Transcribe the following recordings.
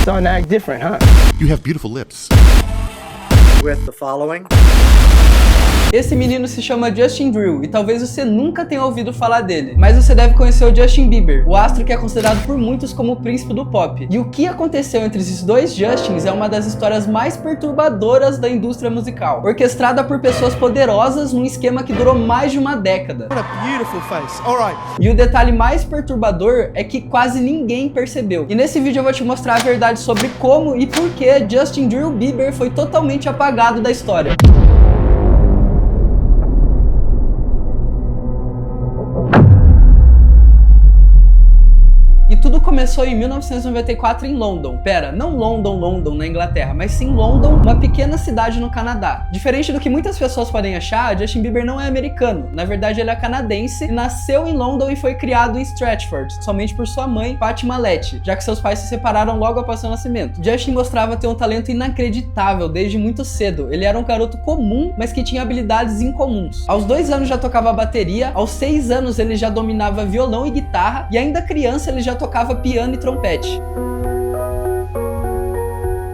Starting to act different, huh? You have beautiful lips. With the following. Esse menino se chama Justin Drew e talvez você nunca tenha ouvido falar dele, mas você deve conhecer o Justin Bieber, o astro que é considerado por muitos como o príncipe do pop. E o que aconteceu entre esses dois Justins é uma das histórias mais perturbadoras da indústria musical, orquestrada por pessoas poderosas num esquema que durou mais de uma década. What a beautiful face. All right. E o detalhe mais perturbador é que quase ninguém percebeu. E nesse vídeo eu vou te mostrar a verdade sobre como e por que Justin Drew Bieber foi totalmente apagado da história. E tudo começou em 1994 em London. Pera, não London na Inglaterra, mas sim London, uma pequena cidade no Canadá. Diferente do que muitas pessoas podem achar, Justin Bieber não é americano. Na verdade, ele é canadense e nasceu em London e foi criado em Stratford, somente por sua mãe, Patty Mallet, já que seus pais se separaram logo após seu nascimento. Justin mostrava ter um talento inacreditável desde muito cedo. Ele era um garoto comum, mas que tinha habilidades incomuns. Aos 2 anos já tocava bateria, aos 6 anos ele já dominava violão e guitarra, e ainda criança ele já tocava piano e trompete.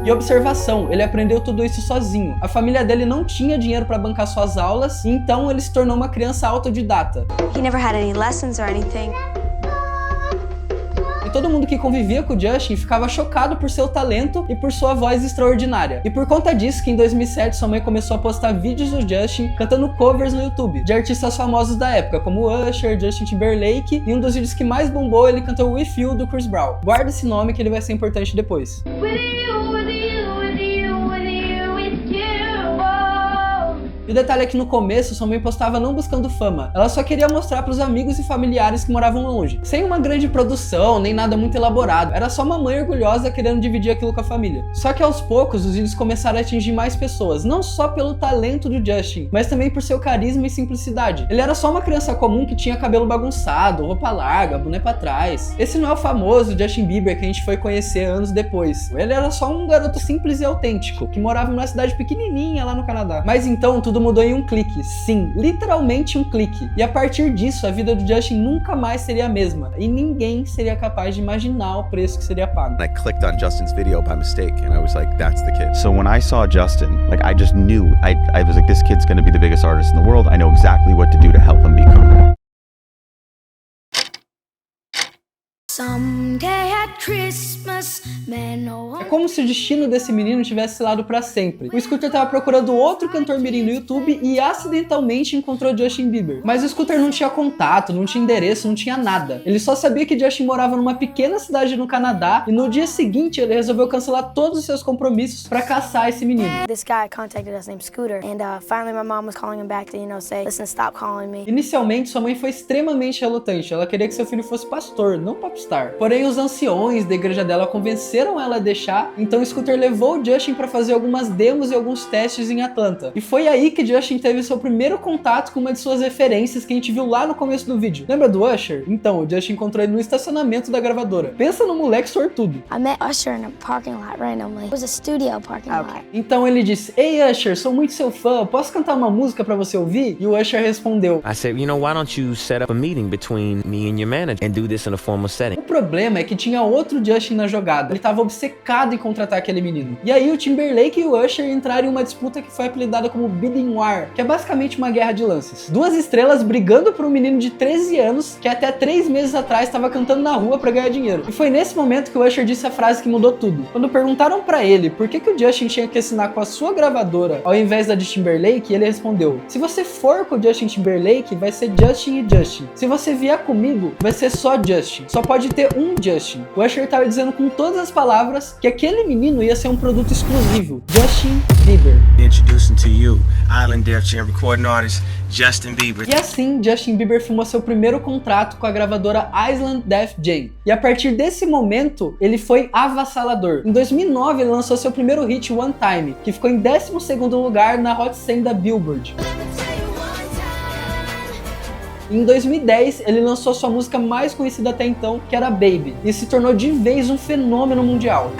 E observação, ele aprendeu tudo isso sozinho. A família dele não tinha dinheiro para bancar suas aulas, e então ele se tornou uma criança autodidata. He never had any lessons or anything. E todo mundo que convivia com o Justin ficava chocado por seu talento e por sua voz extraordinária. E por conta disso que em 2007 sua mãe começou a postar vídeos do Justin cantando covers no YouTube, de artistas famosos da época, como Usher, Justin Timberlake, e um dos vídeos que mais bombou ele cantou With You, do Chris Brown. Guarda esse nome que ele vai ser importante depois. E o detalhe é que no começo sua mãe postava não buscando fama, ela só queria mostrar para os amigos e familiares que moravam longe, sem uma grande produção, nem nada muito elaborado, era só uma mãe orgulhosa querendo dividir aquilo com a família. Só que aos poucos os vídeos começaram a atingir mais pessoas, não só pelo talento do Justin, mas também por seu carisma e simplicidade. Ele era só uma criança comum que tinha cabelo bagunçado, roupa larga, boné pra trás. Esse não é o famoso Justin Bieber que a gente foi conhecer anos depois. Ele era só um garoto simples e autêntico, que morava numa cidade pequenininha lá no Canadá. Mas então tudo mudou em um clique, sim, literalmente um clique. E a partir disso, a vida do Justin nunca mais seria a mesma, e ninguém seria capaz de imaginar o preço que seria pago. I clicked on Justin's video by mistake and I was like, that's the kid. So when I saw Justin, like I just knew, I was like, this kid's gonna be the biggest artist in the world. I know exactly what to do to help him become that. Someday at Christmas, man, É como se o destino desse menino tivesse selado pra sempre. O Scooter tava procurando outro cantor mirim no YouTube e acidentalmente encontrou Justin Bieber. Mas o Scooter não tinha contato, não tinha endereço, não tinha nada. Ele só sabia que Justin morava numa pequena cidade no Canadá e no dia seguinte ele resolveu cancelar todos os seus compromissos pra caçar esse menino. This guy contacted us named Scooter, and finally my mom was calling him back to, say, listen, stop calling me. Inicialmente, sua mãe foi extremamente relutante. Ela queria que seu filho fosse pastor, não popstar. Porém, os anciões da igreja dela convenceram ela a deixar, então Scooter levou o Justin para fazer algumas demos e alguns testes em Atlanta. E foi aí que Justin teve seu primeiro contato com uma de suas referências que a gente viu lá no começo do vídeo. Lembra do Usher? Então, o Justin encontrou ele no estacionamento da gravadora. Pensa no moleque sortudo. I met Usher in a parking lot randomly. It was a studio parking lot. Então ele disse, ei Usher, sou muito seu fã, posso cantar uma música para você ouvir? E o Usher respondeu, I said, why don't you set up a meeting between me and your manager and do this in a formal setting? O problema é que tinha outro Justin na jogada. Ele tava obcecado em contratar aquele menino. E aí o Timberlake e o Usher entraram em uma disputa que foi apelidada como Bidding War, que é basicamente uma guerra de lances. Duas estrelas brigando por um menino de 13 anos que até 3 meses atrás estava cantando na rua pra ganhar dinheiro. E foi nesse momento que o Usher disse a frase que mudou tudo. Quando perguntaram pra ele por que o Justin tinha que assinar com a sua gravadora ao invés da de Timberlake, ele respondeu, se você for com o Justin Timberlake, vai ser Justin e Justin. Se você vier comigo, vai ser só Justin. Só pode ter um Justin. O Usher estava dizendo com todas as palavras que aquele menino ia ser um produto exclusivo. Justin Bieber. Introducing to you, Island Def Jam recording artist Justin Bieber. E assim, Justin Bieber firmou seu primeiro contrato com a gravadora Island Def Jam. E a partir desse momento, ele foi avassalador. Em 2009, ele lançou seu primeiro hit One Time, que ficou em 12º lugar na Hot 100 da Billboard. Em 2010, ele lançou sua música mais conhecida até então, que era Baby, e se tornou de vez um fenômeno mundial.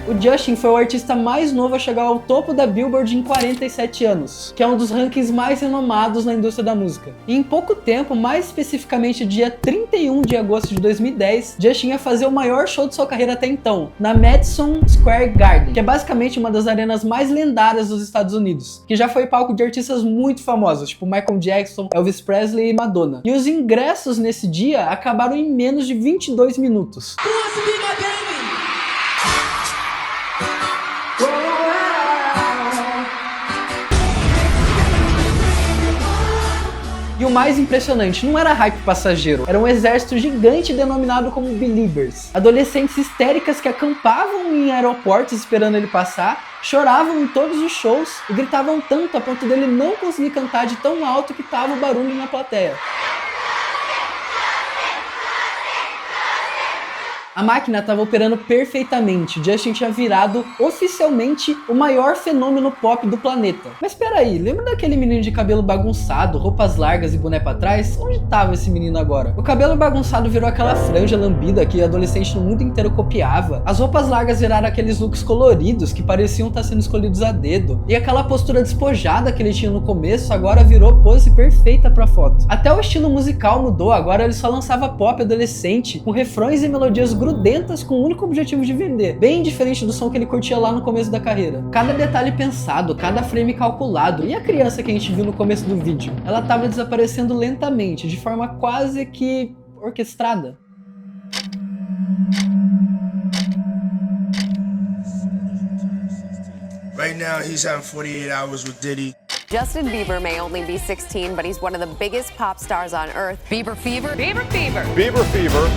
O Justin foi o artista mais novo a chegar ao topo da Billboard em 47 anos, que é um dos rankings mais renomados na indústria da música. E em pouco tempo, mais especificamente dia 31 de agosto de 2010, Justin ia fazer o maior show de sua carreira até então, na Madison Square Garden, que é basicamente uma das arenas mais lendárias dos Estados Unidos, que já foi palco de artistas muito famosos, tipo Michael Jackson, Elvis Presley e Madonna. E os ingressos nesse dia acabaram em menos de 22 minutos. E o mais impressionante, não era hype passageiro, era um exército gigante denominado como Beliebers. Adolescentes histéricas que acampavam em aeroportos esperando ele passar, choravam em todos os shows e gritavam tanto a ponto dele não conseguir cantar de tão alto que tava o barulho na plateia. A máquina estava operando perfeitamente, Justin tinha virado oficialmente o maior fenômeno pop do planeta. Mas peraí, lembra daquele menino de cabelo bagunçado, roupas largas e boné pra trás? Onde estava esse menino agora? O cabelo bagunçado virou aquela franja lambida que adolescente no mundo inteiro copiava. As roupas largas viraram aqueles looks coloridos que pareciam estar sendo escolhidos a dedo. E aquela postura despojada que ele tinha no começo agora virou pose perfeita pra foto. Até o estilo musical mudou, agora ele só lançava pop adolescente, com refrões e melodias grudentas com o único objetivo de vender, bem diferente do som que ele curtia lá no começo da carreira. Cada detalhe pensado, cada frame calculado. E a criança que a gente viu no começo do vídeo? Ela estava desaparecendo lentamente, de forma quase que orquestrada. Right now, he's having 48 hours with Diddy. Justin Bieber may only be 16, but he's one of the biggest pop stars on earth. Bieber fever. Bieber fever. Bieber fever.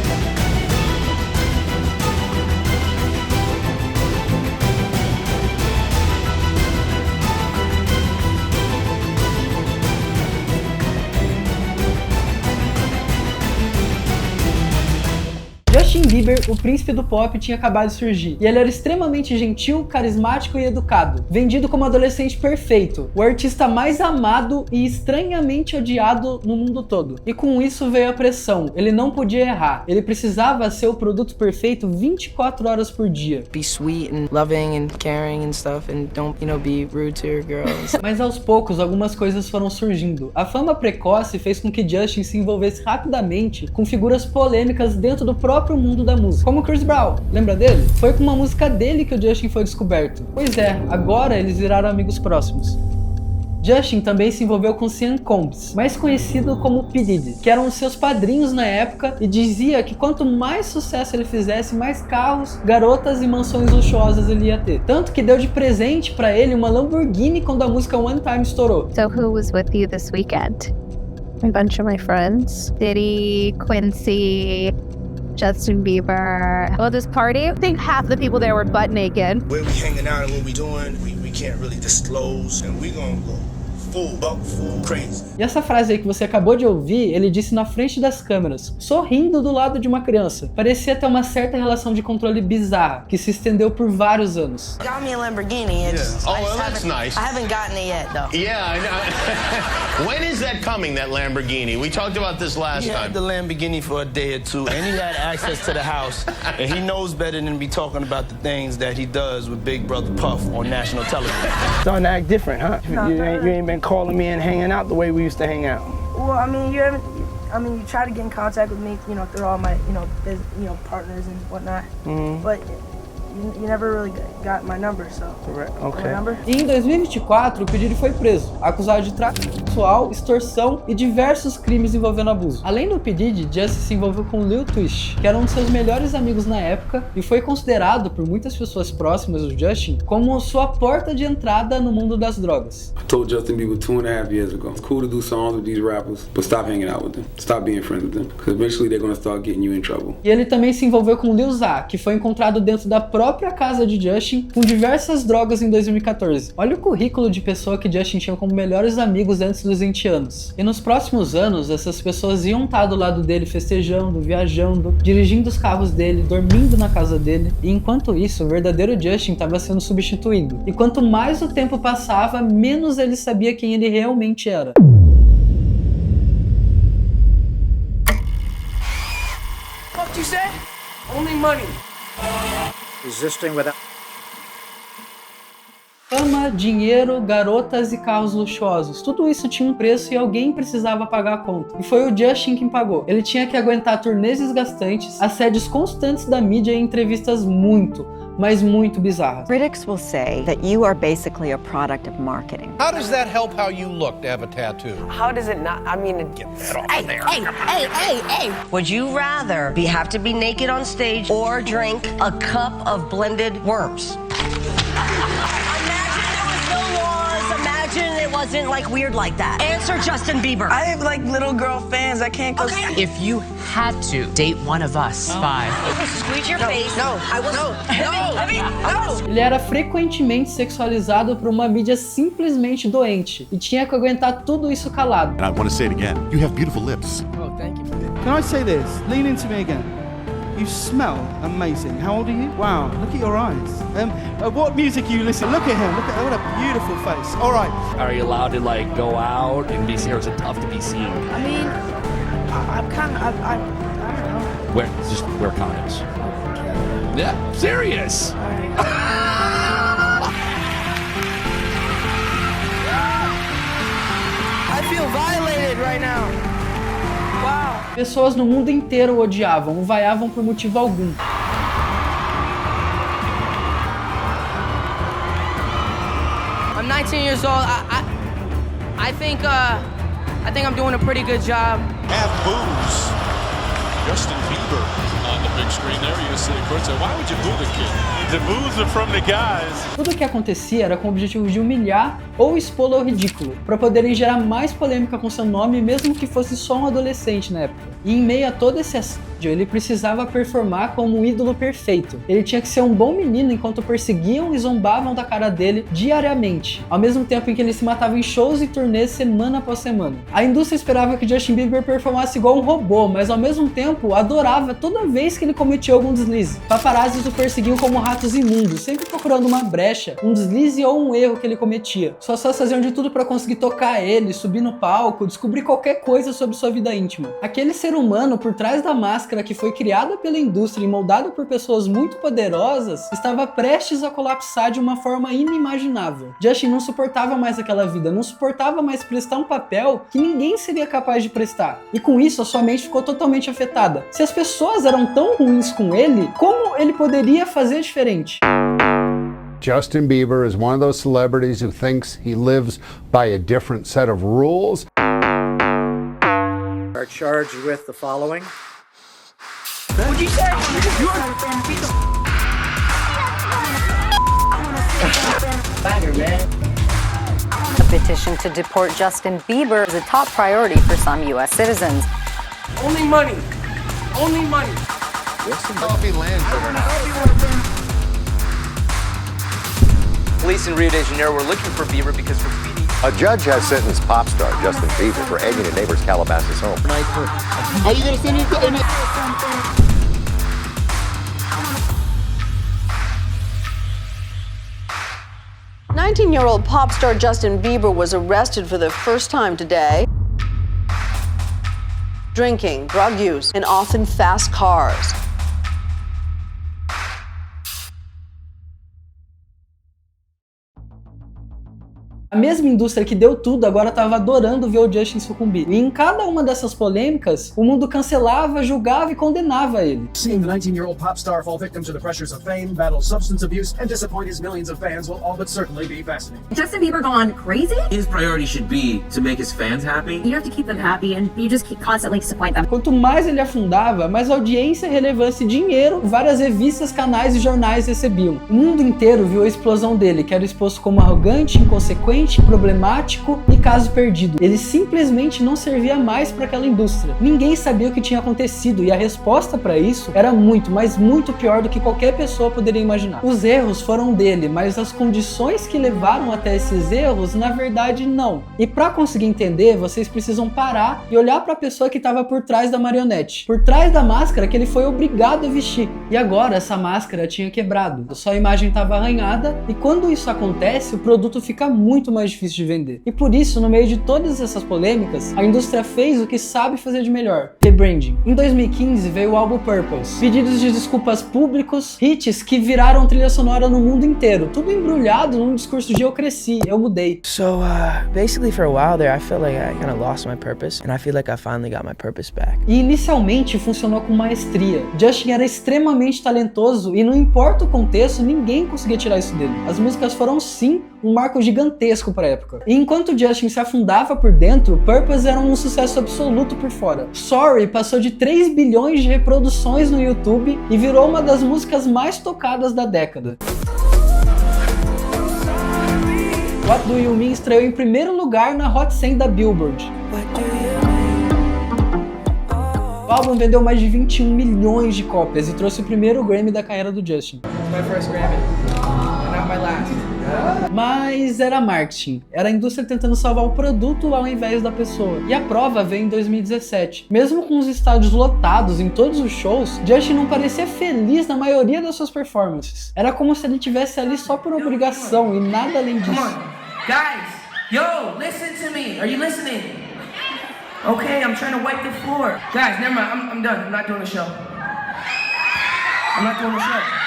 Justin Bieber, o príncipe do pop, tinha acabado de surgir, e ele era extremamente gentil, carismático e educado, vendido como adolescente perfeito, o artista mais amado e estranhamente odiado no mundo todo. E com isso veio a pressão, ele não podia errar, ele precisava ser o produto perfeito 24 horas por dia. Be sweet and loving and caring and stuff and don't, be rude to your girls. Mas aos poucos algumas coisas foram surgindo. A fama precoce fez com que Justin se envolvesse rapidamente com figuras polêmicas dentro do próprio mundo da música, como Chris Brown, lembra dele? Foi com uma música dele que o Justin foi descoberto. Pois é, agora eles viraram amigos próximos. Justin também se envolveu com Sean Combs, mais conhecido como P. Diddy, que eram os seus padrinhos na época e dizia que quanto mais sucesso ele fizesse, mais carros, garotas e mansões luxuosas ele ia ter. Tanto que deu de presente pra ele uma Lamborghini quando a música One Time estourou. So who was with you this weekend? A bunch of my friends. Diddy, Quincy, Justin Bieber. Well, this party, I think half the people there were butt naked. Where we hanging out and what we doing, we can't really disclose, and we gonna go full crazy. E essa frase aí que você acabou de ouvir, ele disse na frente das câmeras, sorrindo do lado de uma criança. Parecia ter uma certa relação de controle bizarra, que se estendeu por vários anos. Got me a Lamborghini. It's, Oh, well, that's nice. I haven't gotten it yet, though. Yeah, I know. When is that coming, that Lamborghini? We talked about this last He time. had the Lamborghini for a day or two, and he had access to the house, and he knows better than to be talking about the things that he does with Big Brother Puff on national television. Starting to act different, huh? You ain't been calling me and hanging out the way we used to hang out. Well, I mean, you try to get in contact with me, through all my, partners and whatnot. But you never really got my number, so. Okay. Remember? E em 2024, o P. Diddy foi preso, acusado de tráfico sexual, extorsão e diversos crimes envolvendo abuso. Além do P. Diddy, Justin se envolveu com Lil Twist, que era um de seus melhores amigos na época e foi considerado por muitas pessoas próximas do Justin como sua porta de entrada no mundo das drogas. I told Justin Bieber 2.5 years ago, it's cool to do songs with these rappers, but stop hanging out with them. Stop being friends with them, because eventually they're gonna start getting you in trouble. E ele também se envolveu com Lil Zah, que foi encontrado dentro da própria casa de Justin com diversas drogas em 2014. Olha o currículo de pessoa que Justin tinha como melhores amigos antes dos 20 anos. E nos próximos anos, essas pessoas iam estar do lado dele festejando, viajando, dirigindo os carros dele, dormindo na casa dele. E enquanto isso, o verdadeiro Justin estava sendo substituído. E quanto mais o tempo passava, menos ele sabia quem ele realmente era. What you said? Only money. Resisting without Fama, dinheiro, garotas e carros luxuosos. Tudo isso tinha um preço e alguém precisava pagar a conta. E foi o Justin quem pagou. Ele tinha que aguentar turnês desgastantes, assédios constantes da mídia e entrevistas muito, mas muito bizarras. Critics will say that you are basically a product of marketing. How does that help how you look to have a tattoo? How does it not? I mean, Get that off hey, there. hey. Would you rather have to be naked on stage or drink a cup of blended worms? Imagine there was no laws. Imagine it wasn't like weird like that. Answer Justin Bieber. I have like little girl fans. I can't go. Okay. If you had to date one of us, five. Squeeze your face. No, I was no. Ele era frequentemente sexualizado por uma mídia simplesmente doente e tinha que aguentar tudo isso calado. And I want to say it again. You have beautiful lips. Oh, thank you. Can I say this? Lean into me again. You smell amazing. How old are you? Wow, look at your eyes. What music are you listening? Look at him. Look at what a beautiful face. All right. Are you allowed to like go out and be seen, or is it tough to be seen? I mean, I'm kind of, I don't know. Just wear condoms. Yeah, serious. I feel violated right now. Wow. Pessoas no mundo inteiro o odiavam, o vaiavam por motivo algum. I'm 19 years old. I think I'm doing a pretty good job. Have booze. Justin Bieber on the big screen there. You see the court say, why would you boo the kid? The boos are from the guys. Tudo o que acontecia era com o objetivo de humilhar ou expô-lo ao ridículo, para poderem gerar mais polêmica com seu nome, mesmo que fosse só um adolescente na época. E em meio a todo esse assédio, ele precisava performar como um ídolo perfeito. Ele tinha que ser um bom menino enquanto perseguiam e zombavam da cara dele diariamente, ao mesmo tempo em que ele se matava em shows e turnês semana após semana. A indústria esperava que Justin Bieber performasse igual um robô, mas ao mesmo tempo adorava toda vez que ele cometia algum deslize. Paparazzis o perseguiam como ratos imundos, sempre procurando uma brecha, um deslize ou um erro que ele cometia. Suas fãs faziam de tudo para conseguir tocar ele, subir no palco, descobrir qualquer coisa sobre sua vida íntima. Aquele ser humano por trás da máscara que foi criada pela indústria e moldado por pessoas muito poderosas estava prestes a colapsar de uma forma inimaginável. Justin não suportava mais aquela vida, não suportava mais prestar um papel que ninguém seria capaz de prestar. E com isso a sua mente ficou totalmente afetada. Se as pessoas eram tão ruins com ele, como ele poderia fazer diferente? Justin Bieber is one of those celebrities who thinks he lives by a different set of rules. Are charged with the following. What'd you say? Bagger, man. A petition to deport Justin Bieber is a top priority for some U.S. citizens. Only money. Only money. What's the coffee land for now? Police in Rio de Janeiro were looking for Bieber because graffiti. A judge has sentenced pop star Justin Bieber for egging a neighbor's Calabasas home. Are you gonna send it? 19-year-old pop star Justin Bieber was arrested for the first time today. Drinking, drug use, and often fast cars. A mesma indústria que deu tudo agora estava adorando ver o Justin sucumbir. E em cada uma dessas polêmicas, o mundo cancelava, julgava e condenava ele. Seeing the 19-year-old pop star fall victim to the pressures of fame, battle substance abuse, and disappoint his millions of fans will all but certainly be fascinating. Justin Bieber gone crazy? His priority should be to make his fans happy. You have to keep them happy and you just constantly disappoint them. Quanto mais ele afundava, mais audiência, relevância e dinheiro várias revistas, canais e jornais recebiam. O mundo inteiro viu a explosão dele, que era exposto como arrogante, inconsequente, problemático e caso perdido. Ele simplesmente não servia mais para aquela indústria. Ninguém sabia o que tinha acontecido e a resposta para isso era muito, mas muito pior do que qualquer pessoa poderia imaginar. Os erros foram dele, mas as condições que levaram até esses erros, na verdade, não. E para conseguir entender, vocês precisam parar e olhar para a pessoa que estava por trás da marionete, por trás da máscara que ele foi obrigado a vestir. E agora essa máscara tinha quebrado, sua imagem estava arranhada e quando isso acontece, o produto fica muito mais difícil de vender. E por isso, no meio de todas essas polêmicas, a indústria fez o que sabe fazer de melhor: rebranding. Em 2015 veio o álbum Purpose, pedidos de desculpas públicos, hits que viraram trilha sonora no mundo inteiro, tudo embrulhado num discurso de eu cresci, eu mudei. So, basically for a while there, I felt like I kind of lost my purpose, and I feel like I finally got my purpose back. E inicialmente funcionou com maestria. Justin era extremamente talentoso e não importa o contexto, ninguém conseguia tirar isso dele. As músicas foram sim um marco gigantesco para a época. E enquanto Justin se afundava por dentro, Purpose era um sucesso absoluto por fora. Sorry passou de 3 bilhões de reproduções no YouTube e virou uma das músicas mais tocadas da década. What Do You Mean estreou em primeiro lugar na Hot 100 da Billboard. O álbum vendeu mais de 21 milhões de cópias e trouxe o primeiro Grammy da carreira do Justin. My first Grammy, not my last. Mas era marketing, era a indústria tentando salvar o produto ao invés da pessoa. E a prova veio em 2017. Mesmo com os estádios lotados em todos os shows, Justin não parecia feliz na maioria das suas performances. Era como se ele estivesse ali só por obrigação e nada além disso. Come on, guys, yo, listen to me. Are you listening? Okay, I'm trying to wipe the floor. Guys, never mind, I'm done. I'm not doing the show. I'm not doing the show.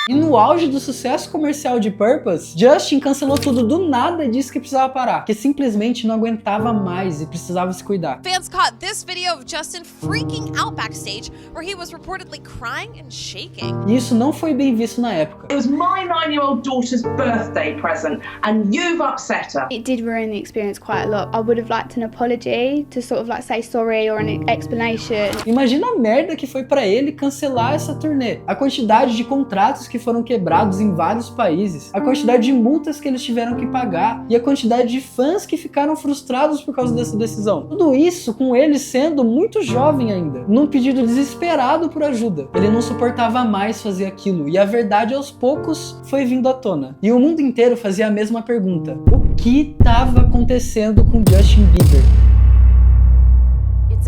E no auge do sucesso comercial de Purpose, Justin cancelou tudo do nada e disse que precisava parar, que simplesmente não aguentava mais e precisava se cuidar. Fans caught this video of Justin freaking out backstage, where he was reportedly crying and shaking. E isso não foi bem visto na época. It was my 9-year-old daughter's birthday present, and you've upset her. It did ruin the experience quite a lot. I would have liked an apology, to sort of like say sorry or an explanation. Imagina a merda que foi pra ele cancelar essa turnê. A quantidade de contratos que foram quebrados em vários países, a quantidade de multas que eles tiveram que pagar e a quantidade de fãs que ficaram frustrados por causa dessa decisão. Tudo isso com ele sendo muito jovem ainda, num pedido desesperado por ajuda. Ele não suportava mais fazer aquilo e a verdade aos poucos foi vindo à tona. E o mundo inteiro fazia a mesma pergunta: o que estava acontecendo com Justin Bieber?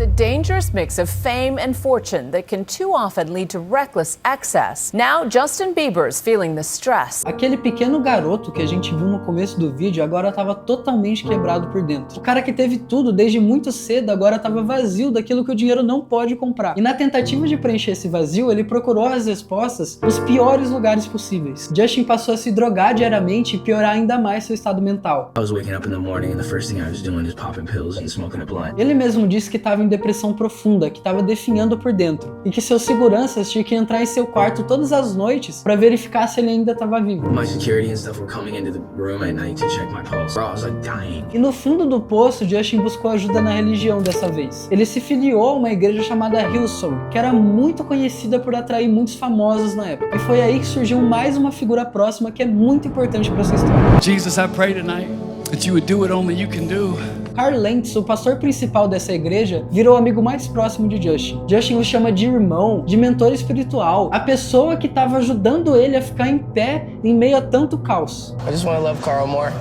It's a dangerous mix of fame and fortune that can too often lead to reckless excess. Now, Justin Bieber's feeling the stress. Aquele pequeno garoto que a gente viu no começo do vídeo agora estava totalmente quebrado por dentro. O cara que teve tudo desde muito cedo agora estava vazio daquilo que o dinheiro não pode comprar. E na tentativa de preencher esse vazio, ele procurou as respostas nos piores lugares possíveis. Justin passou a se drogar diariamente e piorar ainda mais seu estado mental. I was waking up in the morning and the first thing I was doing is popping pills and smoking a blunt. Ele mesmo disse que estava em depressão profunda, que estava definhando por dentro e que seus seguranças tinham que entrar em seu quarto todas as noites para verificar se ele ainda estava vivo. My security and stuff were coming into the room at night to check my pulse. I was like dying. E no fundo do poço, Justin buscou ajuda na religião dessa vez. Ele se filiou a uma igreja chamada Hillsong, que era muito conhecida por atrair muitos famosos na época. E foi aí que surgiu mais uma figura próxima que é muito importante para essa história. Jesus, I pray tonight that you would do what only you can do. Carl Lentz, o pastor principal dessa igreja, virou o amigo mais próximo de Justin. Justin o chama de irmão, de mentor espiritual, a pessoa que estava ajudando ele a ficar em pé em meio a tanto caos. I just want to love Carl more.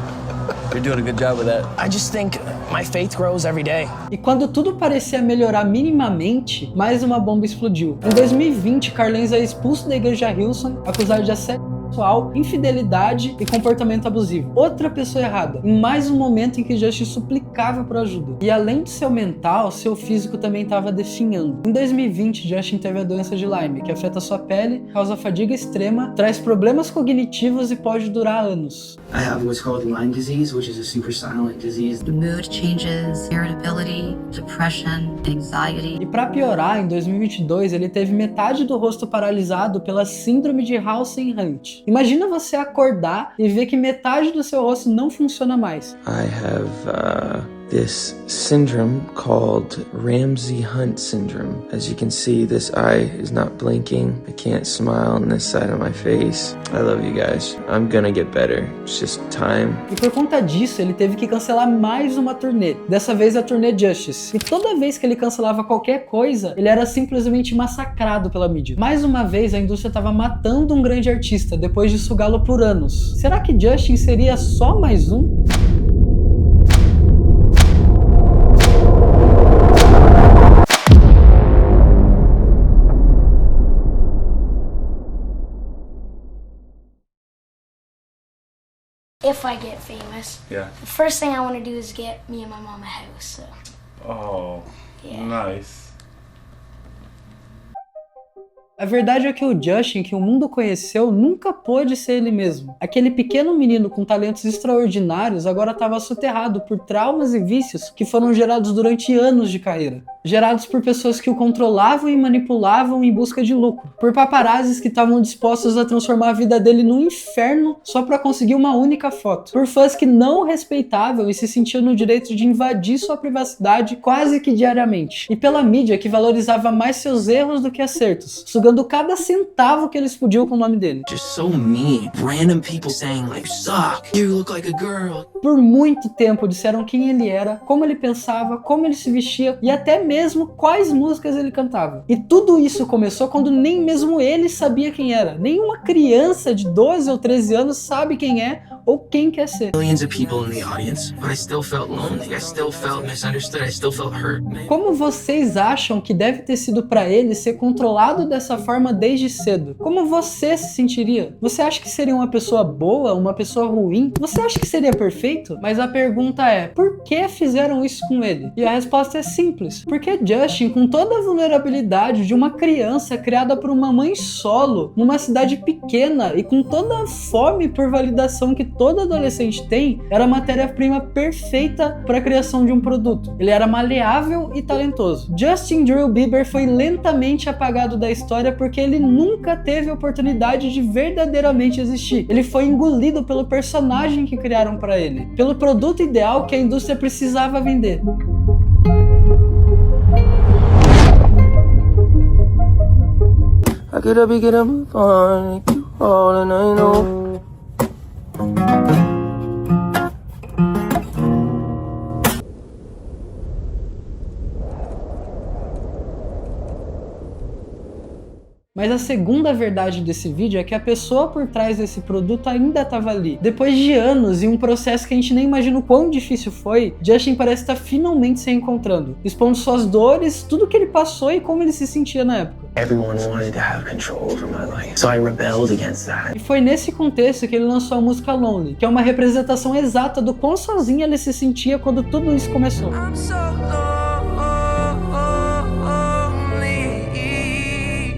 You're doing a good job with that. I just think my faith grows every day. E quando tudo parecia melhorar minimamente, mais uma bomba explodiu. Em 2020, Carl Lentz é expulso da igreja Hillsong, acusado de assédio sexual, infidelidade e comportamento abusivo. Outra pessoa errada, em mais um momento em que Justin suplicava por ajuda. E além do seu mental, seu físico também estava definhando. Em 2020, Justin teve a doença de Lyme, que afeta sua pele, causa fadiga extrema, traz problemas cognitivos e pode durar anos. I have what's called Lyme disease, which is a super silent disease. The mood changes, irritability, depression, anxiety. E para piorar, em 2022, ele teve metade do rosto paralisado pela síndrome de Hansen-Hunt. Imagina você acordar e ver que metade do seu rosto não funciona mais. I have this syndrome called Ramsay-Hunt syndrome. As you can see, this eye is not blinking. I can't smile on this side of my face. I love you guys. I'm gonna get better. It's just time. E por conta disso, ele teve que cancelar mais uma turnê. Dessa vez a turnê Justice. E toda vez que ele cancelava qualquer coisa, ele era simplesmente massacrado pela mídia. Mais uma vez, a indústria estava matando um grande artista depois de sugá-lo por anos. Será que Justin seria só mais um? If if I get famous, Yeah. the first thing I want to do is get me and my mom a house. So. Oh, nice. A verdade é que o Justin, que o mundo conheceu, nunca pôde ser ele mesmo. Aquele pequeno menino com talentos extraordinários agora estava soterrado por traumas e vícios que foram gerados durante anos de carreira. Gerados por pessoas que o controlavam e manipulavam em busca de lucro. Por paparazzis que estavam dispostos a transformar a vida dele num inferno só para conseguir uma única foto. Por fãs que não o respeitavam e se sentiam no direito de invadir sua privacidade quase que diariamente. E pela mídia que valorizava mais seus erros do que acertos, sugando cada centavo que eles podiam com o nome dele. Just so mean. Random people saying like, suck, you look like a girl. Por muito tempo disseram quem ele era, como ele pensava, como ele se vestia e até mesmo quais músicas ele cantava. E tudo isso começou quando nem mesmo ele sabia quem era. Nenhuma criança de 12 ou 13 anos sabe quem é ou quem quer ser. Millions of people in the audience, but I still felt lonely. I still felt misunderstood. I still felt hurt. Como vocês acham que deve ter sido pra ele ser controlado dessa forma desde cedo? Como você se sentiria? Você acha que seria uma pessoa boa, uma pessoa ruim? Você acha que seria perfeito? Mas a pergunta é, por que fizeram isso com ele? E a resposta é simples. Porque Justin, com toda a vulnerabilidade de uma criança criada por uma mãe solo, numa cidade pequena e com toda a fome por validação que todo adolescente tem, era a matéria-prima perfeita para a criação de um produto. Ele era maleável e talentoso. Justin Drew Bieber foi lentamente apagado da história porque ele nunca teve a oportunidade de verdadeiramente existir. Ele foi engolido pelo personagem que criaram para ele, pelo produto ideal que a indústria precisava vender. I get up, get up, move on, you all and I know. Mas a segunda verdade desse vídeo é que a pessoa por trás desse produto ainda estava ali. Depois de anos e um processo que a gente nem imagina o quão difícil foi, Justin parece estar finalmente se encontrando, expondo suas dores, tudo que ele passou e como ele se sentia na época. Everyone wanted to have control over my life, so I rebelled against that. E foi nesse contexto que ele lançou a música Lonely, que é uma representação exata do quão sozinho ele se sentia quando tudo isso começou.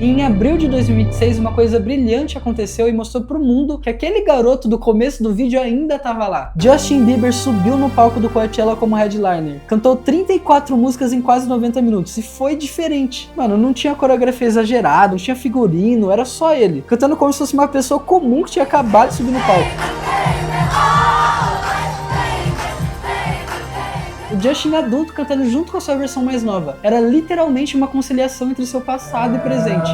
E em abril de 2026, uma coisa brilhante aconteceu e mostrou pro mundo que aquele garoto do começo do vídeo ainda estava lá. Justin Bieber subiu no palco do Coachella como headliner, cantou 34 músicas em quase 90 minutos e foi diferente. Mano, não tinha coreografia exagerada, não tinha figurino, era só ele, cantando como se fosse uma pessoa comum que tinha acabado de subir no palco. O Justin adulto cantando junto com a sua versão mais nova. Era literalmente uma conciliação entre seu passado e presente.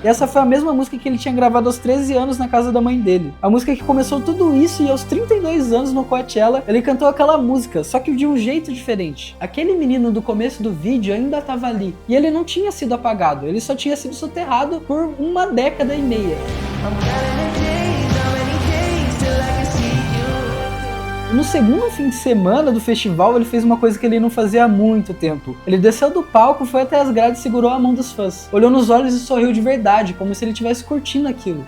E essa foi a mesma música que ele tinha gravado aos 13 anos na casa da mãe dele. A música que começou tudo isso e aos 32 anos no Coachella, ele cantou aquela música, só que de um jeito diferente. Aquele menino do começo do vídeo ainda estava ali. E ele não tinha sido apagado, ele só tinha sido soterrado por uma década e meia. No segundo fim de semana do festival, ele fez uma coisa que ele não fazia há muito tempo. Ele desceu do palco, foi até as grades e segurou a mão dos fãs. Olhou nos olhos e sorriu de verdade, como se ele estivesse curtindo aquilo.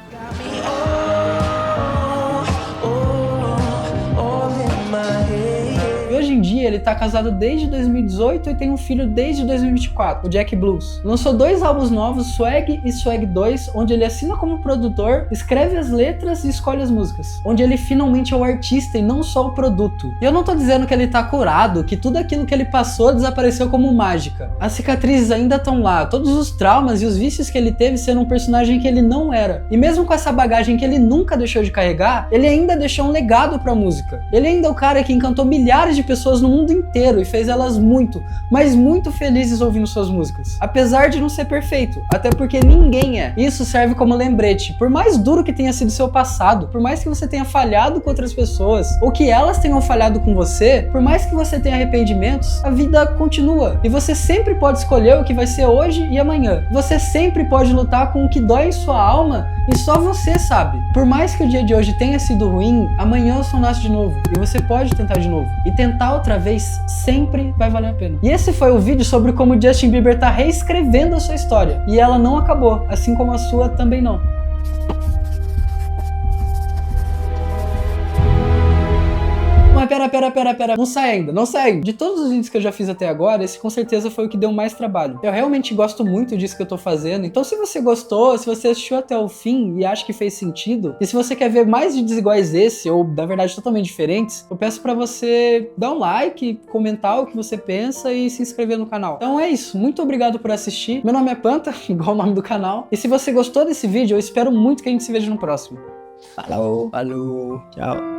Hoje em dia ele tá casado desde 2018 e tem um filho desde 2024, o Jack Blues. Lançou 2 álbuns novos, Swag e Swag 2, onde ele assina como produtor, escreve as letras e escolhe as músicas. Onde ele finalmente é o artista e não só o produto. E eu não tô dizendo que ele tá curado, que tudo aquilo que ele passou desapareceu como mágica. As cicatrizes ainda estão lá, todos os traumas e os vícios que ele teve sendo um personagem que ele não era. E mesmo com essa bagagem que ele nunca deixou de carregar, ele ainda deixou um legado pra música. Ele ainda é o cara que encantou milhares de pessoas no mundo inteiro e fez elas muito, mas muito felizes ouvindo suas músicas. Apesar de não ser perfeito, até porque ninguém é. Isso serve como lembrete. Por mais duro que tenha sido seu passado, por mais que você tenha falhado com outras pessoas, ou que elas tenham falhado com você, por mais que você tenha arrependimentos, a vida continua. E você sempre pode escolher o que vai ser hoje e amanhã. Você sempre pode lutar com o que dói em sua alma e só você sabe. Por mais que o dia de hoje tenha sido ruim, amanhã o sol nasce de novo. E você pode tentar de novo. E tentar outra vez vez sempre vai valer a pena. E esse foi o vídeo sobre como Justin Bieber tá reescrevendo a sua história. E ela não acabou, assim como a sua também não. Mas pera, não sai ainda, não sai ainda. De todos os vídeos que eu já fiz até agora, esse com certeza foi o que deu mais trabalho. Eu realmente gosto muito disso que eu tô fazendo, então se você gostou, se você assistiu até o fim e acha que fez sentido, e se você quer ver mais vídeos iguais esse, ou na verdade totalmente diferentes, eu peço pra você dar um like, comentar o que você pensa e se inscrever no canal. Então é isso, muito obrigado por assistir. Meu nome é Panta, igual o nome do canal, e se você gostou desse vídeo, eu espero muito que a gente se veja no próximo. Falou, tchau.